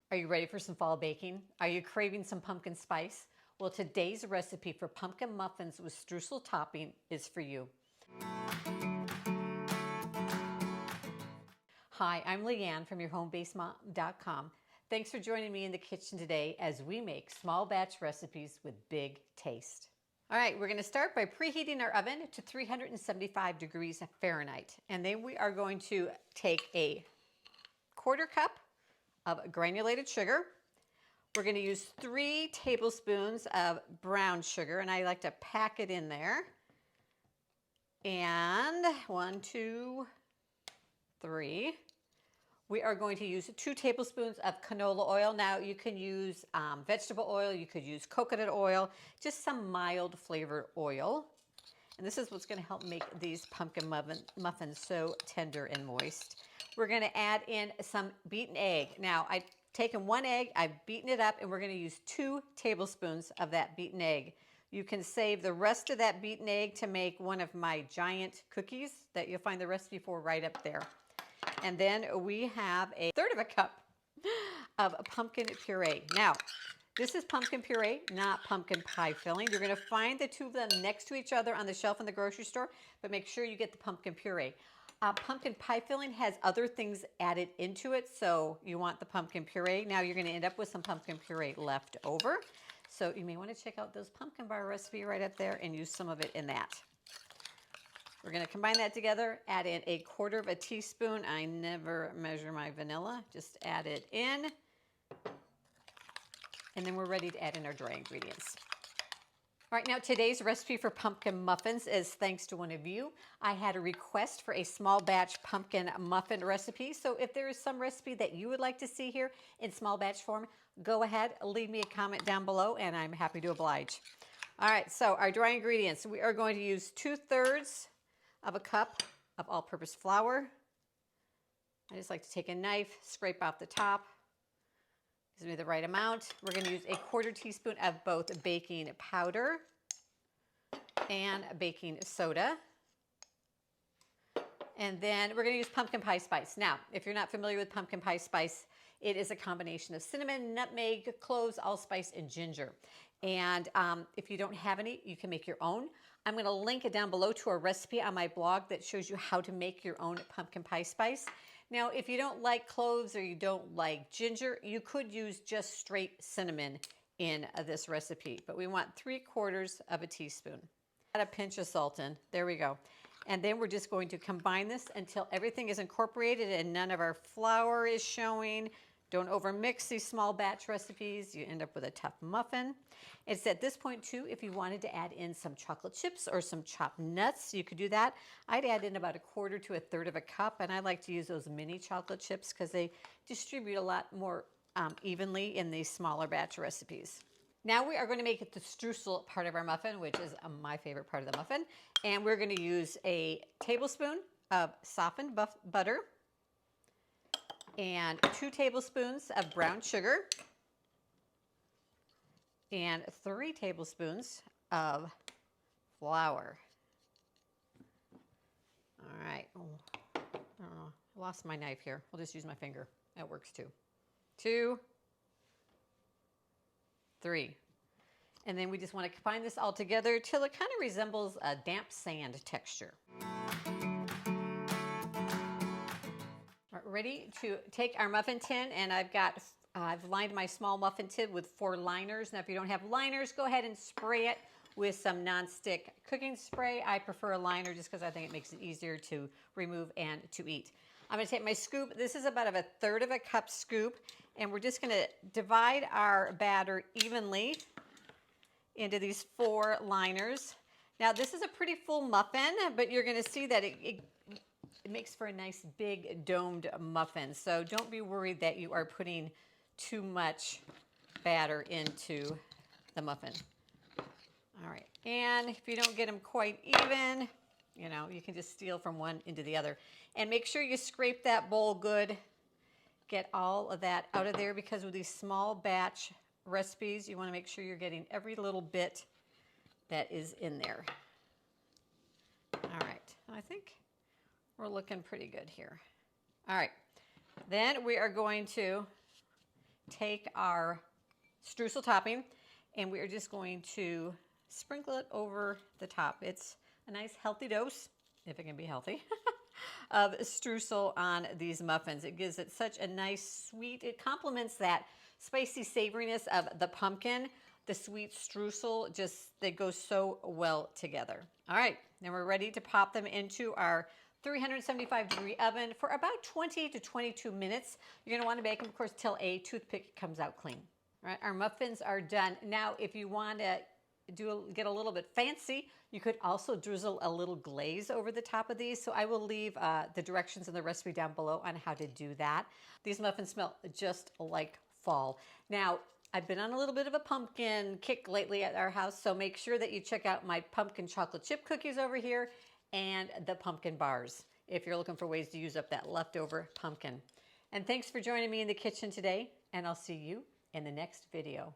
Are you ready for some fall baking? Are you craving some pumpkin spice? Well, today's recipe for pumpkin muffins with streusel topping is for you. Hi, I'm Leanne from YourHomeBasedMom.com. Thanks for joining me in the kitchen today as we make small batch recipes with big taste. All right, we're going to start by preheating our oven to 375 degrees Fahrenheit. And then we are going to take a quarter cup of granulated sugar. We're going to use 3 tablespoons of brown sugar, and I like to pack it in there. And 1, 2, 3. We are going to use 2 tablespoons of canola oil. Now you can use vegetable oil, you could use coconut oil, just some mild flavored oil. And this is what's going to help make these pumpkin muffins so tender and moist. We're going to add in some beaten egg. Now I've taken 1 egg, I've beaten it up, and we're going to use 2 tablespoons of that beaten egg. You can save the rest of that beaten egg to make one of my giant cookies that you'll find the recipe for right up there. And then we have a 1/3 of a cup of pumpkin puree. Now, this is pumpkin puree, not pumpkin pie filling. You're going to find the two of them next to each other on the shelf in the grocery store, but make sure you get the pumpkin puree. Pumpkin pie filling has other things added into it, so you want the pumpkin puree. Now you're going to end up with some pumpkin puree left over. So you may want to check out those pumpkin bar recipe right up there and use some of it in that. We're going to combine that together, add in 1/4 teaspoon. I never measure my vanilla, just add it in. And then we're ready to add in our dry ingredients. All right, now today's recipe for pumpkin muffins is thanks to one of you. I had a request for a small batch pumpkin muffin recipe. So if there is some recipe that you would like to see here in small batch form, go ahead, leave me a comment down below and I'm happy to oblige. All right, so our dry ingredients, we are going to use 2/3 of a cup of all-purpose flour. I just like to take a knife, scrape off the top. Gives me the right amount. We're going to use 1/4 teaspoon of both baking powder and baking soda. And then we're going to use pumpkin pie spice. Now, if you're not familiar with pumpkin pie spice, it is a combination of cinnamon, nutmeg, cloves, allspice, and ginger. And if you don't have any, you can make your own. I'm going to link it down below to a recipe on my blog that shows you how to make your own pumpkin pie spice. Now, if you don't like cloves or you don't like ginger, you could use just straight cinnamon in this recipe. But we want 3/4 teaspoon. Add a pinch of salt in. There we go. And then we're just going to combine this until everything is incorporated and none of our flour is showing. Don't overmix these small batch recipes. You end up with a tough muffin. It's at this point too, if you wanted to add in some chocolate chips or some chopped nuts, you could do that. I'd add in about 1/4 to 1/3 of a cup, and I like to use those mini chocolate chips because they distribute a lot more evenly in these smaller batch recipes. Now we are going to make it the streusel part of our muffin, which is my favorite part of the muffin. And we're going to use a tablespoon of softened butter and 2 tablespoons of brown sugar and 3 tablespoons of flour. All right. Oh, I don't know. I lost my knife here. I'll just use my finger. That works too. 2, 3. And then we just want to combine this all together till it kind of resembles a damp sand texture. Ready to take our muffin tin, and I've lined my small muffin tin with 4 liners. Now if you don't have liners, go ahead and spray it with some nonstick cooking spray. I prefer a liner just because I think it makes it easier to remove and to eat. I'm going to take my scoop. This is about 1/3 of a cup scoop, and we're just going to divide our batter evenly into these 4 liners. Now this is a pretty full muffin, but you're going to see that it makes for a nice big domed muffin. So don't be worried that you are putting too much batter into the muffin. All right, and if you don't get them quite even, you know, you can just steal from one into the other. And make sure you scrape that bowl good. Get all of that out of there, because with these small batch recipes, you want to make sure you're getting every little bit that is in there. All right, I think we're looking pretty good here. All right, then we are going to take our streusel topping and we are just going to sprinkle it over the top. It's a nice healthy dose, if it can be healthy, of streusel on these muffins. It gives it such a nice sweet, it complements that spicy savoriness of the pumpkin. The sweet streusel, just, they go so well together. All right, now we're ready to pop them into our 375-degree oven for about 20 to 22 minutes. You're gonna wanna bake them, of course, till a toothpick comes out clean. All right, our muffins are done. Now, if you wanna get a little bit fancy, you could also drizzle a little glaze over the top of these. So I will leave the directions in the recipe down below on how to do that. These muffins smell just like fall. Now, I've been on a little bit of a pumpkin kick lately at our house, so make sure that you check out my pumpkin chocolate chip cookies over here and the pumpkin bars if you're looking for ways to use up that leftover pumpkin. And thanks for joining me in the kitchen today, and I'll see you in the next video.